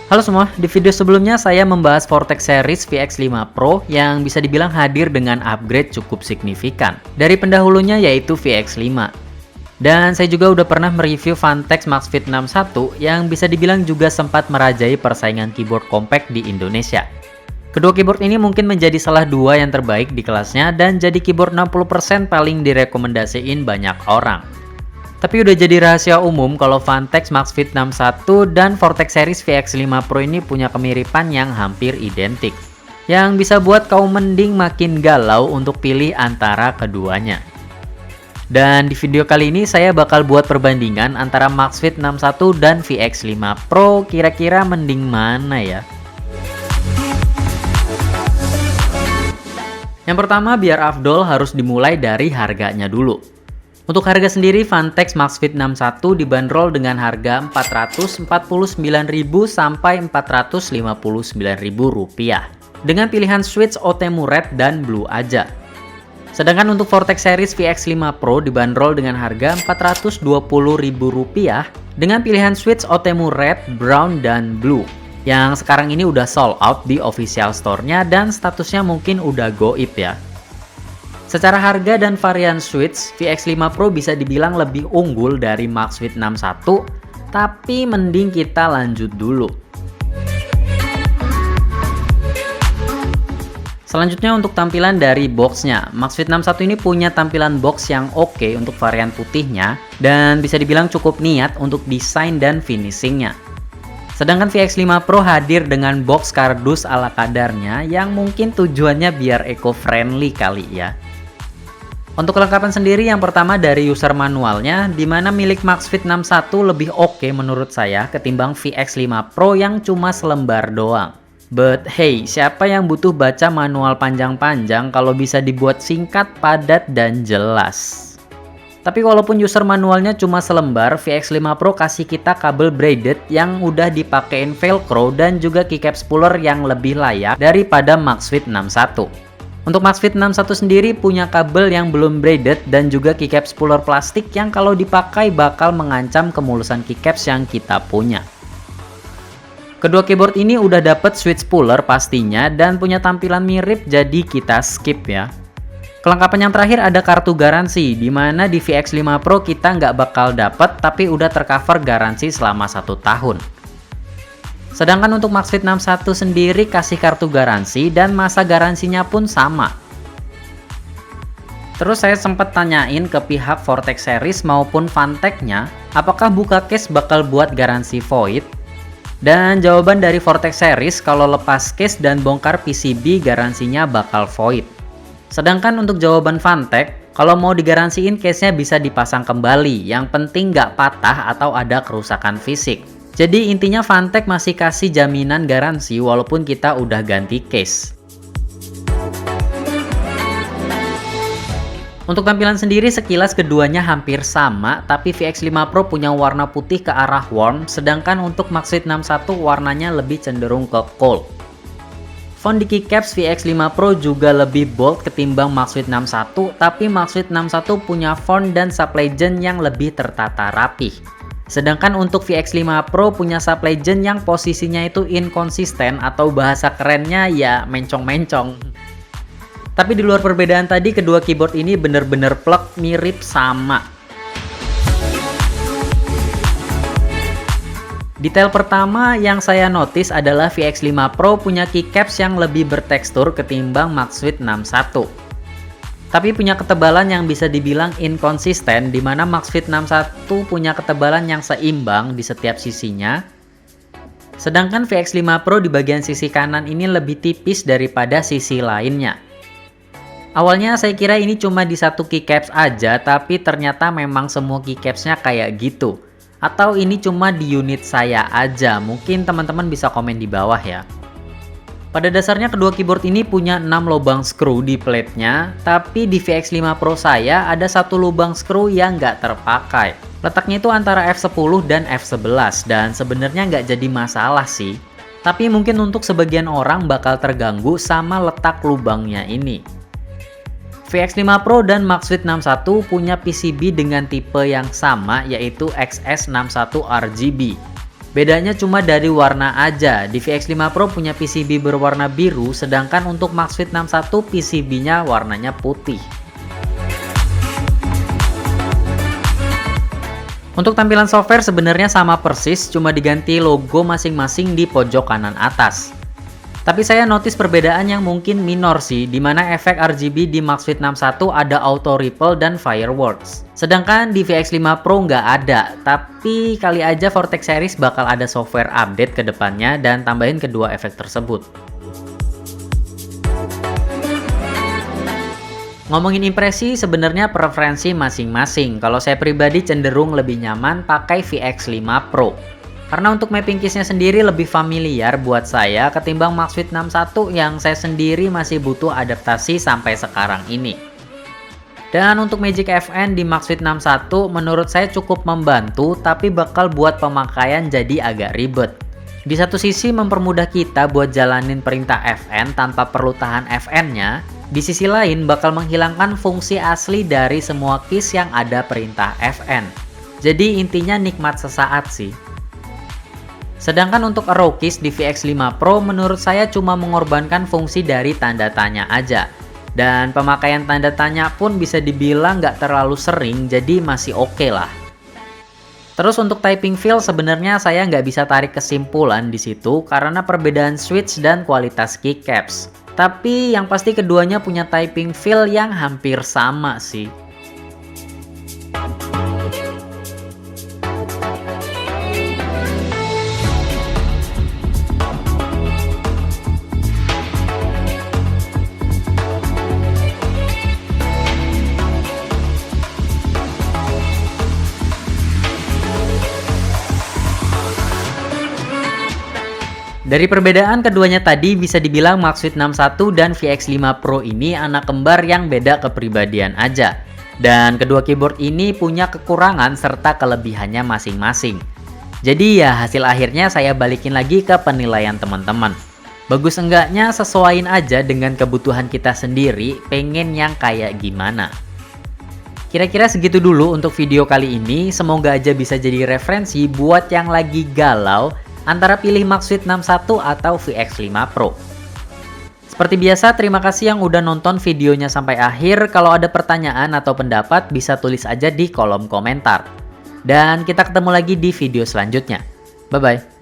Halo semua, di video sebelumnya saya membahas Vortex Series VX5 Pro yang bisa dibilang hadir dengan upgrade cukup signifikan dari pendahulunya yaitu VX5. Dan saya juga udah pernah mereview Vantex MaxFit 61 yang bisa dibilang juga sempat merajai persaingan keyboard compact di Indonesia. Kedua keyboard ini mungkin menjadi salah dua yang terbaik di kelasnya dan jadi keyboard 60% paling direkomendasiin banyak orang. Tapi udah jadi rahasia umum kalau Vantex MaxFit 61 dan Vortex Series VX5 Pro ini punya kemiripan yang hampir identik. Yang bisa buat kaum mending makin galau untuk pilih antara keduanya. Dan di video kali ini saya bakal buat perbandingan antara MaxFit 61 dan VX5 Pro, kira-kira mending mana ya? Yang pertama biar afdol harus dimulai dari harganya dulu. Untuk harga sendiri, Vantex MaxFit 61 dibanderol dengan harga Rp449.000 sampai Rp459.000 dengan pilihan switch OTEMU Red dan Blue aja. Sedangkan untuk Vortex Series VX5 Pro dibanderol dengan harga Rp420.000 dengan pilihan switch OTEMU Red, Brown, dan Blue yang sekarang ini udah sold out di official store-nya dan statusnya mungkin udah goib ya. Secara harga dan varian switch, VX5 Pro bisa dibilang lebih unggul dari MaxFit 61, tapi mending kita lanjut dulu. Selanjutnya untuk tampilan dari boxnya, MaxFit 61 ini punya tampilan box yang oke untuk varian putihnya, dan bisa dibilang cukup niat untuk desain dan finishingnya. Sedangkan VX5 Pro hadir dengan box kardus ala kadarnya yang mungkin tujuannya biar eco-friendly kali ya. Untuk kelengkapan sendiri yang pertama dari user manualnya, di mana milik MaxFit 61 lebih oke menurut saya ketimbang VX5 Pro yang cuma selembar doang. But hey, siapa yang butuh baca manual panjang-panjang kalau bisa dibuat singkat, padat, dan jelas? Tapi walaupun user manualnya cuma selembar, VX5 Pro kasih kita kabel braided yang udah dipakein velcro dan juga keycap spooler yang lebih layak daripada MaxFit 61. Untuk MaxFit 61 sendiri punya kabel yang belum braided dan juga keycap spooler plastik yang kalau dipakai bakal mengancam kemulusan keycaps yang kita punya. Kedua keyboard ini udah dapet switch spooler pastinya dan punya tampilan mirip, jadi kita skip ya. Kelengkapan yang terakhir ada kartu garansi, dimana di VX5 Pro kita nggak bakal dapet tapi udah tercover garansi selama 1 tahun. Sedangkan untuk MaxFit 61 sendiri kasih kartu garansi dan masa garansinya pun sama. Terus saya sempat tanyain ke pihak Vortex Series maupun Vantex-nya, apakah buka case bakal buat garansi void? Dan jawaban dari Vortex Series kalau lepas case dan bongkar PCB garansinya bakal void. Sedangkan untuk jawaban Vantex, kalau mau digaransiin case-nya bisa dipasang kembali, yang penting nggak patah atau ada kerusakan fisik. Jadi intinya Vantex masih kasih jaminan garansi walaupun kita udah ganti case. Untuk tampilan sendiri sekilas keduanya hampir sama, tapi VX5 Pro punya warna putih ke arah warm, sedangkan untuk MaxFit 61 warnanya lebih cenderung ke cold. Font di keycaps VX5 Pro juga lebih bold ketimbang MaxFit 61, tapi MaxFit 61 punya font dan sublegend yang lebih tertata rapih. Sedangkan untuk VX5 Pro punya sublegend yang posisinya itu inkonsisten atau bahasa kerennya ya mencong-mencong. Tapi di luar perbedaan tadi, kedua keyboard ini bener-bener plek mirip sama. Detail pertama yang saya notice adalah VX5 Pro punya keycaps yang lebih bertekstur ketimbang MaxFit 61. Tapi punya ketebalan yang bisa dibilang inkonsisten, di mana MaxFit 61 punya ketebalan yang seimbang di setiap sisinya. Sedangkan VX5 Pro di bagian sisi kanan ini lebih tipis daripada sisi lainnya. Awalnya saya kira ini cuma di satu keycaps aja, tapi ternyata memang semua keycapsnya kayak gitu. Atau ini cuma di unit saya aja, mungkin teman-teman bisa komen di bawah ya. Pada dasarnya kedua keyboard ini punya 6 lubang screw di plate-nya, tapi di VX5 Pro saya ada satu lubang screw yang nggak terpakai. Letaknya itu antara F10 dan F11 dan sebenarnya nggak jadi masalah sih. Tapi mungkin untuk sebagian orang bakal terganggu sama letak lubangnya ini. VX5 Pro dan MaxFit 61 punya PCB dengan tipe yang sama yaitu XS61 RGB. Bedanya cuma dari warna aja. Di VX5 Pro punya PCB berwarna biru, sedangkan untuk Maxfit 61 PCB-nya warnanya putih. Untuk tampilan software sebenarnya sama persis, cuma diganti logo masing-masing di pojok kanan atas. Tapi saya notice perbedaan yang mungkin minor sih, di mana efek RGB di Maxfit 61 ada auto ripple dan fireworks. Sedangkan di VX5 Pro nggak ada, tapi kali aja Vortex series bakal ada software update ke depannya dan tambahin kedua efek tersebut. Ngomongin impresi, sebenarnya preferensi masing-masing. Kalau saya pribadi cenderung lebih nyaman pakai VX5 Pro. Karena untuk mapping case-nya sendiri lebih familiar buat saya ketimbang Maxfit 61 yang saya sendiri masih butuh adaptasi sampai sekarang ini. Dan untuk Magic FN di Maxfit 61 menurut saya cukup membantu, tapi bakal buat pemakaian jadi agak ribet. Di satu sisi mempermudah kita buat jalanin perintah FN tanpa perlu tahan FN-nya, di sisi lain bakal menghilangkan fungsi asli dari semua keys yang ada perintah FN. Jadi intinya nikmat sesaat sih. Sedangkan untuk arrow keys di VX5 Pro menurut saya cuma mengorbankan fungsi dari tanda tanya aja. Dan pemakaian tanda tanya pun bisa dibilang nggak terlalu sering, jadi masih oke lah. Terus untuk typing feel sebenarnya saya nggak bisa tarik kesimpulan di situ karena perbedaan switch dan kualitas keycaps. Tapi yang pasti keduanya punya typing feel yang hampir sama sih. Dari perbedaan keduanya tadi bisa dibilang Maxfit 61 dan VX5 Pro ini anak kembar yang beda kepribadian aja. Dan kedua keyboard ini punya kekurangan serta kelebihannya masing-masing. Jadi ya hasil akhirnya saya balikin lagi ke penilaian teman-teman. Bagus enggaknya sesuaiin aja dengan kebutuhan kita sendiri, pengen yang kayak gimana. Kira-kira segitu dulu untuk video kali ini, semoga aja bisa jadi referensi buat yang lagi galau antara pilih Maxfit 61 atau VX5 Pro. Seperti biasa, terima kasih yang udah nonton videonya sampai akhir. Kalau ada pertanyaan atau pendapat, bisa tulis aja di kolom komentar. Dan kita ketemu lagi di video selanjutnya. Bye-bye.